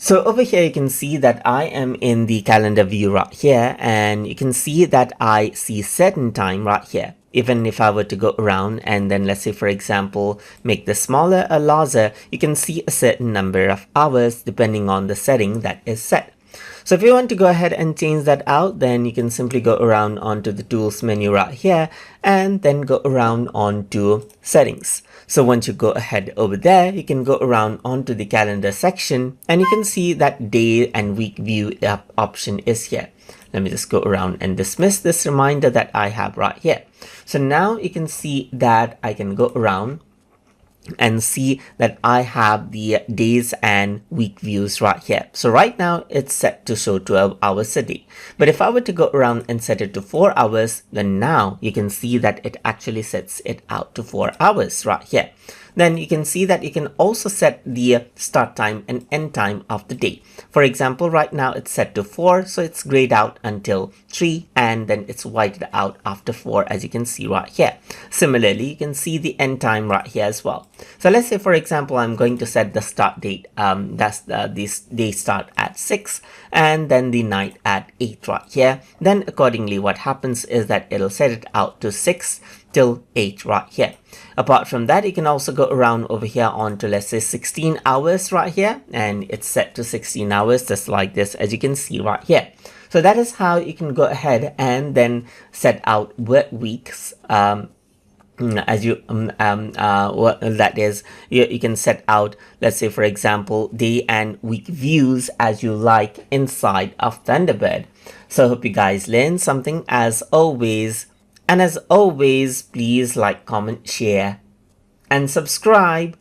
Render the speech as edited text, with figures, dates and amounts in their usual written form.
So over here, you can see that I am in the calendar view right here, and you can see that I see certain time right here. Even if I were to go around and then let's say, for example, make this smaller or larger, you can see a certain number of hours depending on the setting that is set. So if you want to go ahead and change that out, then you can simply go around onto the tools menu right here and then go around onto settings. So once you go ahead over there, you can go around onto the calendar section and you can see that day and week view option is here. Let me just go around and dismiss this reminder that I have right here. So now you can see that I can go around and see that I have the days and week views right here. So right now it's set to show 12 hours a day. But if I were to go around and set it to 4 hours, then now you can see that it actually sets it out to 4 hours right here. Then you can see that you can also set the start time and end time of the day. For example, right now it's set to 4, so it's grayed out until 3, and then it's whited out after 4, as you can see right here. Similarly, you can see the end time right here as well. So let's say, for example, I'm going to set the start date, this day start at 6 and then the night at 8 right here. Then accordingly, what happens is that it'll set it out to 6 till 8 right here. Apart from that, you can also go around over here on to, let's say, 16 hours right here, and it's set to 16 hours just like this, as you can see right here. So that is how you can go ahead and then set out work weeks as you that is, you can set out, let's say, for example, day and week views as you like inside of Thunderbird. So I hope you guys learned something as always. And as always, please like, comment, share, and subscribe.